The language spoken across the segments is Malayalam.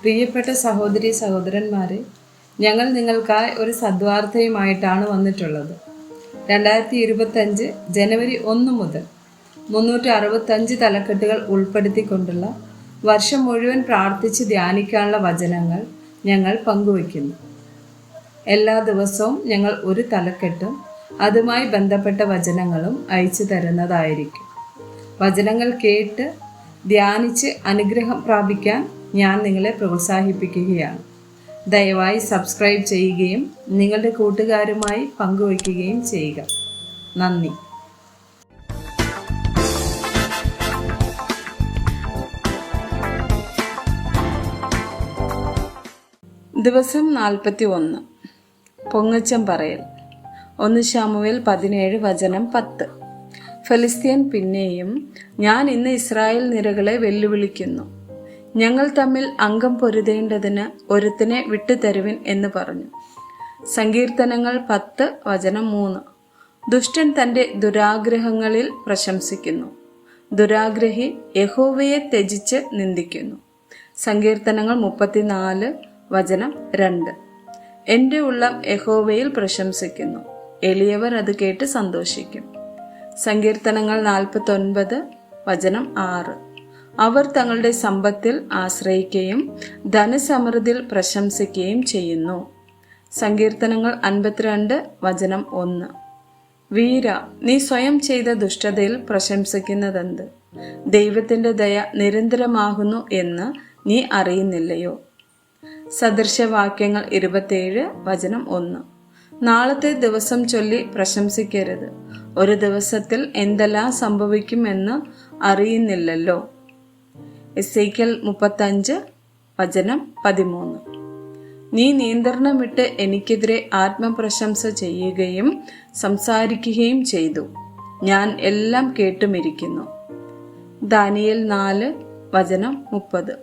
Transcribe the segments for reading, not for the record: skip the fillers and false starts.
പ്രിയപ്പെട്ട സഹോദരി സഹോദരന്മാരെ, ഞങ്ങൾ നിങ്ങൾക്കായി ഒരു സദ്വാർത്തയുമായിട്ടാണ് വന്നിട്ടുള്ളത്. 2025 ജനുവരി 1 മുതൽ 365 തലക്കെട്ടുകൾ ഉൾപ്പെടുത്തിക്കൊണ്ടുള്ള വർഷം മുഴുവൻ പ്രാർത്ഥിച്ച് ധ്യാനിക്കാനുള്ള വചനങ്ങൾ ഞങ്ങൾ പങ്കുവയ്ക്കുന്നു. എല്ലാ ദിവസവും ഞങ്ങൾ ഒരു തലക്കെട്ടും അതുമായി ബന്ധപ്പെട്ട വചനങ്ങളും അയച്ചു തരുന്നതായിരിക്കും. വചനങ്ങൾ കേട്ട് ധ്യാനിച്ച് അനുഗ്രഹം പ്രാപിക്കാൻ ഞാൻ നിങ്ങളെ പ്രോത്സാഹിപ്പിക്കുകയാണ്. ദയവായി സബ്സ്ക്രൈബ് ചെയ്യുകയും നിങ്ങളുടെ കൂട്ടുകാരുമായി പങ്കുവയ്ക്കുകയും ചെയ്യുക. നന്ദി. ദിവസം 41. പൊങ്ങച്ചം പറയൽ. 1 ശമൂവേൽ 17 വചനം 10. ഫെലിസ്ത്യൻ പിന്നെയും, ഞാൻ ഇന്ന് ഇസ്രായേൽ നിരകളെ വെല്ലുവിളിക്കുന്നു, ഞങ്ങൾ തമ്മിൽ അംഗം പൊരുതേണ്ടതിന് ഒരുത്തനെ വിട്ടുതരുവിൻ എന്ന് പറഞ്ഞു. സങ്കീർത്തനങ്ങൾ 10 വചനം 3. ദുഷ്ടൻ തന്റെ ദുരാഗ്രഹങ്ങളിൽ പ്രശംസിക്കുന്നു, ദുരാഗ്രഹി യഹോവയെ ത്യജിച്ച് നിന്ദിക്കുന്നു. സങ്കീർത്തനങ്ങൾ 34 വചനം 2. എന്റെ ഉള്ളം യഹോവയിൽ പ്രശംസിക്കുന്നു, എളിയവർ അത് കേട്ട് സന്തോഷിക്കും. സങ്കീർത്തനങ്ങൾ 49 വചനം 6. അവർ തങ്ങളുടെ സമ്പത്തിൽ ആശ്രയിക്കുകയും ധനസമൃദ്ധിയിൽ പ്രശംസിക്കുകയും ചെയ്യുന്നു. സങ്കീർത്തനങ്ങൾ 52 വചനം 1. വീര, നീ സ്വയം ചെയ്ത ദുഷ്ടതയിൽ പ്രശംസിക്കുന്നതെന്ത്? ദൈവത്തിന്റെ ദയ നിരന്തരമാകുന്നു എന്ന് നീ അറിയുന്നില്ലയോ? സദൃശവാക്യങ്ങൾ 27 വചനം 1. നാളത്തെ ദിവസം ചൊല്ലി പ്രശംസിക്കരുത്, ഒരു ദിവസത്തിൽ എന്തെല്ലാം സംഭവിക്കുമെന്ന് അറിയുന്നില്ലല്ലോ. എസേക്യേൽ 35 വചനം 13. നീ നിയന്ത്രണം വിട്ട് എനിക്കെതിരെ ആത്മപ്രശംസ ചെയ്യുകയും സംസാരിക്കുകയും ചെയ്തു, ഞാൻ എല്ലാം കേട്ടുമിരിക്കുന്നു. ദാനിയേൽ 4 വചനം 30.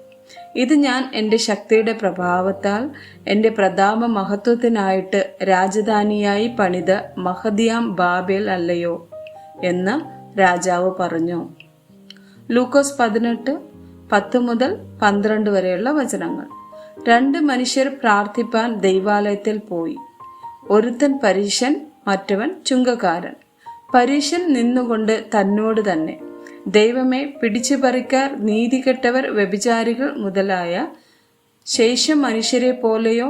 ഇത് ഞാൻ എൻ്റെ ശക്തിയുടെ പ്രഭാവത്താൽ എൻ്റെ പ്രതാപ മഹത്വത്തിനായിട്ട് രാജധാനിയായി പണിത മഹദിയാം ബാബേൽ അല്ലയോ എന്ന് രാജാവ് പറഞ്ഞു. ലൂക്കോസ് 18 10 മുതൽ 12 വരെയുള്ള വചനങ്ങൾ. 2 മനുഷ്യർ പ്രാർത്ഥിപ്പാൻ ദൈവാലയത്തിൽ പോയി. ഒരുത്തൻ പരീശൻ, മറ്റവൻ ചുങ്കക്കാരൻ. പരീശൻ നിന്നുകൊണ്ട് തന്നോട് തന്നെ, ദൈവമേ, പിടിച്ചുപറിക്കാർ, നീതികെട്ടവർ, വ്യഭിചാരികൾ മുതലായ ശേഷം മനുഷ്യരെ പോലെയോ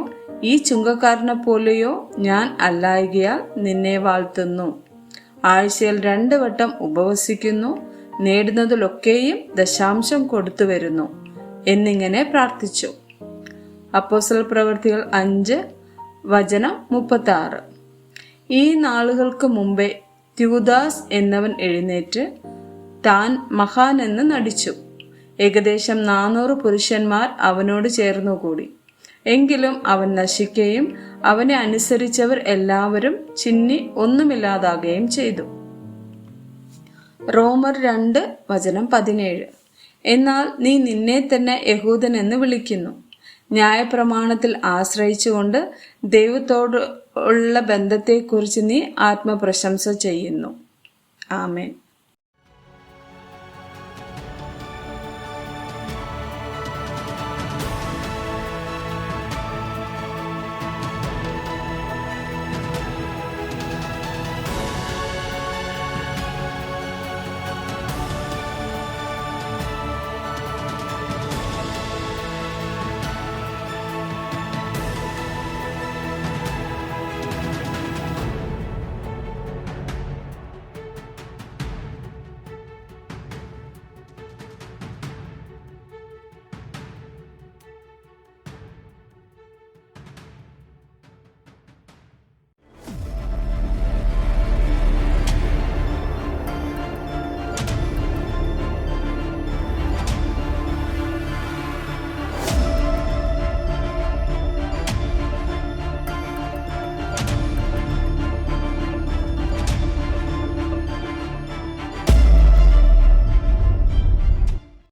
ഈ ചുങ്കക്കാരനെ പോലെയോ ഞാൻ അല്ലായകയാൽ നിന്നെ വാഴ്ത്തുന്നു. ആഴ്ചയിൽ 2 വട്ടം ഉപവസിക്കുന്നു, നേടുന്നതിലൊക്കെയും ദശാംശം കൊടുത്തു വരുന്നു എന്നിങ്ങനെ പ്രാർത്ഥിച്ചു. അപ്പോസ്തല പ്രവൃത്തികൾ 5 വചനം 36. ഈ നാളുകൾക്ക് മുമ്പേ ത്യൂദാസ് എന്നവൻ എഴുന്നേറ്റ് താൻ മഹാൻ എന്ന് നടിച്ചു. ഏകദേശം 400 പുരുഷന്മാർ അവനോട് ചേർന്നുകൂടി. എങ്കിലും അവൻ നശിക്കുകയും അവനെ അനുസരിച്ചവർ എല്ലാവരും ചിന്നി ഒന്നുമില്ലാതാകുകയും ചെയ്തു. റോമർ 2 വചനം 17. എന്നാൽ നീ നിന്നെ തന്നെ യഹൂദൻ എന്ന് വിളിക്കുന്നു, ന്യായപ്രമാണത്തിൽ ആശ്രയിച്ചുകൊണ്ട് ദൈവത്തോട് ഉള്ള ബന്ധത്തെക്കുറിച്ച് നീ ആത്മപ്രശംസ ചെയ്യുന്നു. ആമേൻ.